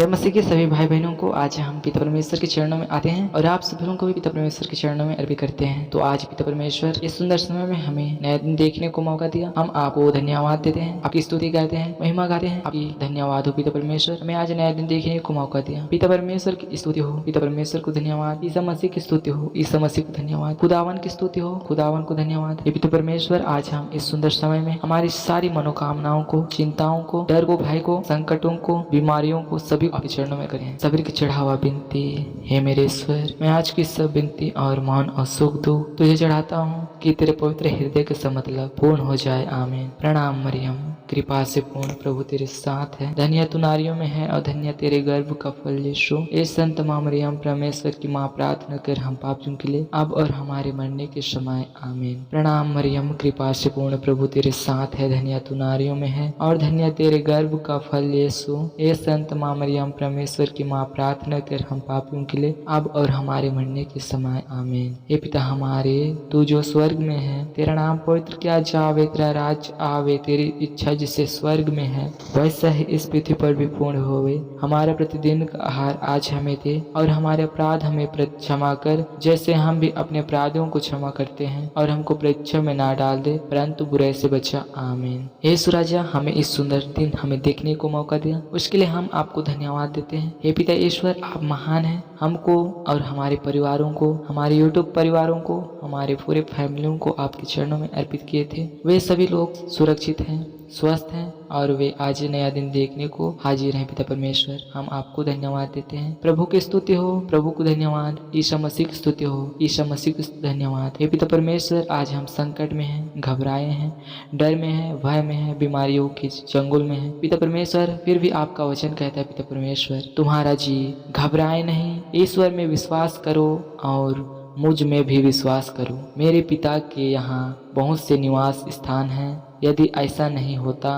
जय मसीह के सभी भाई बहनों को आज हम पिता परमेश्वर के चरणों में आते हैं और आप सभी को भी पिता परमेश्वर के चरणों में अर्पित करते हैं। तो आज पिता परमेश्वर इस सुंदर समय में हमें नया दिन देखने को मौका दिया। हम आपको धन्यवाद देते हैं, आपकी स्तुति करते हैं, महिमा गाते हैं। आपकी धन्यवाद हो पिता परमेश्वर, हमें आज नया दिन देखने को मौका दिया। पिता परमेश्वर की स्तुति हो, पिता परमेश्वर को धन्यवाद। ईसा मसीह की स्तुति हो, ईसा मसीह को धन्यवाद। खुदावन की स्तुति हो, खुदावन को धन्यवाद। पिता परमेश्वर आज हम इस सुंदर समय में हमारी सारी मनोकामनाओं को, चिंताओं को, डर को, भय को, संकटों को, बीमारियों को सभी आपके चरणों में करें। सभी की चढ़ावा विनती है मेरे ईश्वर, मैं आज की सब विनती और मान और सुख दुख तुझे चढ़ाता हूँ कि तेरे पवित्र हृदय के सब मतलब पूर्ण हो जाए। आमीन। प्रणाम मरियम, कृपा से पूर्ण प्रभु तेरे साथ है, धन्य तू नारियों में है और धन्य तेरे गर्भ का फल यीशु। ए संत माँ मरियम परमेश्वर की माँ, प्रार्थना कर हम पापियों के लिए अब और हमारे मरने के समय। आमीन। प्रणाम मरियम, कृपा से पूर्ण प्रभु तेरे साथ है, धन्य तू नारियों में है और धन्य तेरे गर्भ का फल यीशु। ए संत माँ मरियम परमेश्वर की माँ, प्रार्थना कर हम पापियों के लिए अब और हमारे मरने के समय। आमीन। हे पिता हमारे, तू जो स्वर्ग में है, तेरा नाम पवित्र किया जावे, तेरा राज्य आवे, तेरी इच्छा जिसे स्वर्ग में है वैसा ही इस पृथ्वी पर भी पूर्ण होवे। हमारा प्रतिदिन का आहार आज हमें दे और हमारे अपराध हमें क्षमा कर, जैसे हम भी अपने अपराधियों को क्षमा करते हैं, और हमको परीक्षा में ना डाल दे परंतु बुराई से बचा। आमीन। हे सुराजा, हमें इस सुंदर दिन हमें देखने को मौका दिया, उसके लिए हम आपको धन्यवाद देते हैं। हे पिता ईश्वर, आप महान हैं। हमको और हमारे परिवारों को, हमारे यूट्यूब परिवारों को, हमारे पूरे फैमिलियों को आपके चरणों में अर्पित किए थे। वे सभी लोग सुरक्षित हैं, स्वस्थ हैं और वे आज नया दिन देखने को हाजिर हैं। पिता परमेश्वर, हम आपको धन्यवाद देते हैं। प्रभु की स्तुति हो, प्रभु को धन्यवाद। ईसा मसीह की स्तुति हो, ईसा मसीह को धन्यवाद। हे पिता परमेश्वर, आज हम संकट में हैं, घबराए हैं, डर में हैं, भय में हैं, बीमारियों के जंगल में हैं। पिता परमेश्वर, फिर भी आपका वचन कहता है पिता परमेश्वर, तुम्हारा जी घबराए नहीं, ईश्वर में विश्वास करो और मुझ में भी विश्वास करो। मेरे पिता के यहाँ बहुत से निवास स्थान हैं, यदि ऐसा नहीं होता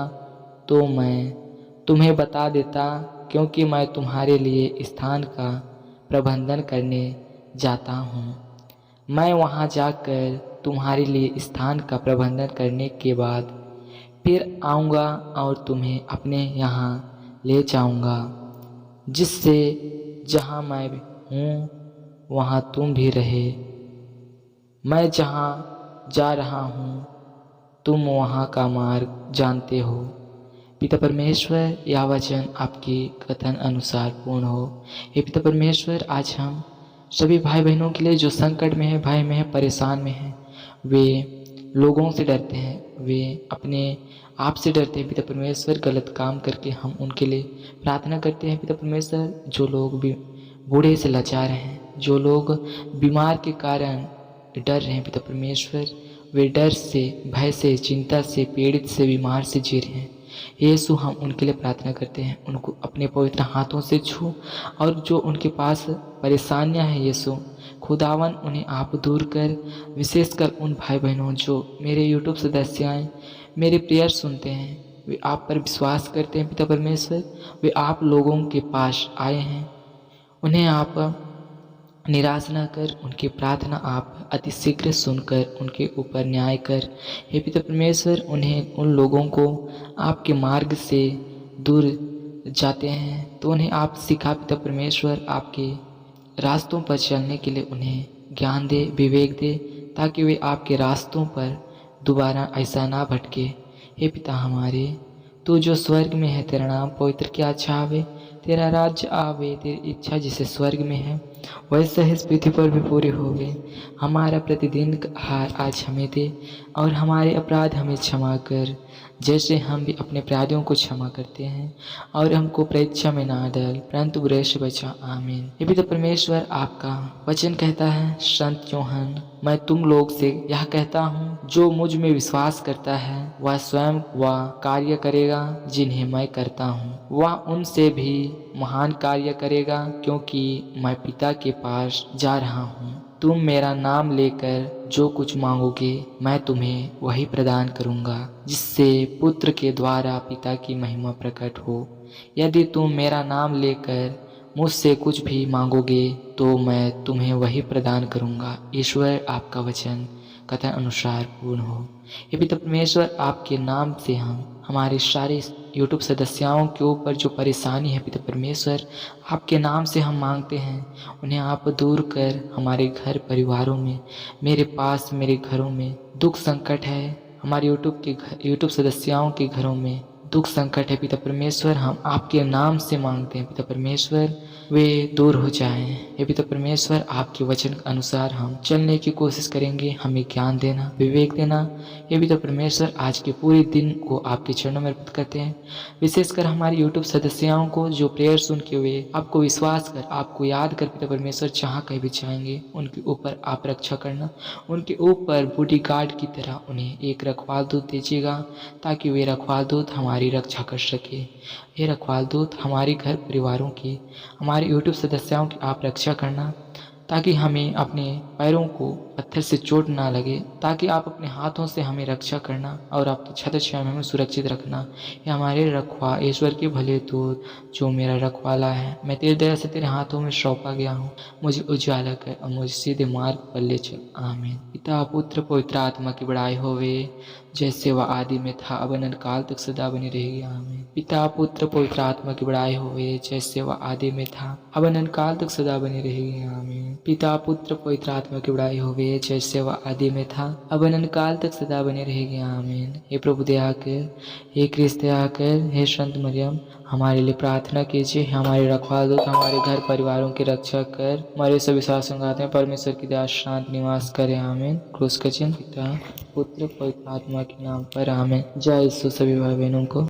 तो मैं तुम्हें बता देता, क्योंकि मैं तुम्हारे लिए स्थान का प्रबंधन करने जाता हूँ। मैं वहाँ जाकर तुम्हारे लिए स्थान का प्रबंधन करने के बाद फिर आऊँगा और तुम्हें अपने यहाँ ले जाऊँगा, जिससे जहाँ मैं हूँ वहाँ तुम भी रहे। मैं जहाँ जा रहा हूँ तुम वहाँ का मार्ग जानते हो। पिता परमेश्वर, यह वचन आपके कथन अनुसार पूर्ण हो। हे पिता परमेश्वर, आज हम सभी भाई बहनों के लिए जो संकट में है, भय में है, परेशान में है, वे लोगों से डरते हैं, वे अपने आप से डरते हैं। पिता परमेश्वर, गलत काम करके हम उनके लिए प्रार्थना करते हैं। पिता परमेश्वर, जो लोग भी बूढ़े से लाचार हैं, जो लोग बीमार के कारण डर रहे हैं, पिता परमेश्वर, वे डर से, भय से, चिंता से, पीड़ित से, बीमार से जी रहे हैं। यीशु, हम उनके लिए प्रार्थना करते हैं, उनको अपने पवित्र हाथों से छू, और जो उनके पास परेशानियां हैं यीशु खुदावन, उन्हें आप दूर कर। विशेषकर उन भाई बहनों जो मेरे यूट्यूब सदस्य मेरे प्रेयर सुनते हैं, वे आप पर विश्वास करते हैं। पिता परमेश्वर, वे आप लोगों के पास आए हैं, उन्हें आप निराश न कर, उनकी प्रार्थना आप अति शीघ्र सुनकर उनके ऊपर न्याय कर। हे पिता परमेश्वर, उन्हें, उन लोगों को आपके मार्ग से दूर जाते हैं तो उन्हें आप सिखा। पिता परमेश्वर, आपके रास्तों पर चलने के लिए उन्हें ज्ञान दे, विवेक दे, ताकि वे आपके रास्तों पर दोबारा ऐसा ना भटके। हे पिता हमारे, तू जो स्वर्ग में है, तेरा नाम पवित्र किया जावे, तेरा राज्य आवे, तेरी इच्छा जिसे स्वर्ग में है वैसे ही इस पृथ्वी पर भी पूरी होवे। हमारा प्रतिदिन का आहार आज हमें दे और हमारे अपराध हमें क्षमा कर, जैसे हम भी अपने अपराधियों को क्षमा करते हैं, और हमको परीक्षा में ना डाल परंतु बुराई से बचा। आमीन। हे पिता परमेश्वर, आपका वचन कहता है, संत यूहन्ना, मैं तुम लोग से यह कहता हूँ, जो मुझ में विश्वास करता है वह स्वयं वह कार्य करेगा जिन्हें मैं करता हूँ, वह उनसे भी महान कार्य करेगा, क्योंकि मैं पिता के पास जा रहा हूँ। तुम मेरा नाम लेकर जो कुछ मांगोगे मैं तुम्हें वही प्रदान करूँगा, जिससे पुत्र के द्वारा पिता की महिमा प्रकट हो। यदि तुम मेरा नाम लेकर मुझसे कुछ भी मांगोगे तो मैं तुम्हें वही प्रदान करूँगा। ईश्वर, आपका वचन कथन अनुसार पूर्ण हो। हे पिता परमेश्वर, आपके नाम से हम हमारे सारे यूट्यूब सदस्यों के ऊपर जो परेशानी है पिता परमेश्वर, आपके नाम से हम मांगते हैं, उन्हें आप दूर कर हमारे घर परिवारों में, मेरे पास मेरे घरों में दुख संकट है, हमारे यूट्यूब सदस्यों के घरों में दुख संकट है पिता परमेश्वर, हम आपके नाम से मांगते हैं पिता परमेश्वर, वे दूर हो जाएं। हे पिता परमेश्वर, आपके वचन के अनुसार हम चलने की कोशिश करेंगे, हमें ज्ञान देना, विवेक देना। हे पिता परमेश्वर, आज के पूरे दिन को आपके चरणों में अर्पित करते हैं। विशेषकर हमारे यूट्यूब सदस्यों को जो प्रेयर सुन के हुए आपको विश्वास कर, आपको याद कर पिता परमेश्वर जहाँ कहीं भी जाएंगे उनके ऊपर आप रक्षा करना, उनके ऊपर बॉडी गार्ड की तरह उन्हें एक रखवाल दूत दीजिएगा, ताकि वे रखवाल दूत हमारी रक्षा कर सके। हे रखवाल दूत, हमारे घर परिवारों की, हमारे यूट्यूब सदस्यों की आप रक्षा करना, ताकि हमें अपने पैरों को पत्थर से चोट ना लगे, ताकि आप अपने हाथों से हमें रक्षा करना और आपकी छत्र छाया में हमें सुरक्षित रखना। ये हमारे रखवा ईश्वर के भले दूत जो मेरा रखवाला है, मैं तेरी दया से तेरे हाथों में सौंपा गया हूँ, मुझे उजाला कर और मुझे सीधे मार्ग पर ले चल। आमीन। पिता पुत्र पवित्र आत्मा की बड़ाई होवे, जैसे वह आदि में था अब अनंत काल तक सदा बनी रहेगी। आमीन। पिता पुत्र पवित्र आत्मा की बड़ाई होवे, जैसे वह आदि में था अब अनंत काल तक सदा बनी रहेगी। आमीन। पिता पुत्र पवित्र आत्मा की बड़ाई होवे, जैसे वह आदि में था अब अनंत काल तक सदा बनी रहेगी। आमीन। हे प्रभु दया कर, हे कृष्ण दया कर, हे संत मरियम हमारे लिए प्रार्थना कीजिए, हमारे रखवाल दूत हमारे घर परिवारों की रक्षा कर, हमारे सभी साथ संगाते परमेश्वर की दया शांत निवास करे। आमीन। क्रूस का चिन्ह पिता पुत्र पवित्र आत्मा के नाम पर। आमीन। जय यीशु। सभी भाई बहनों को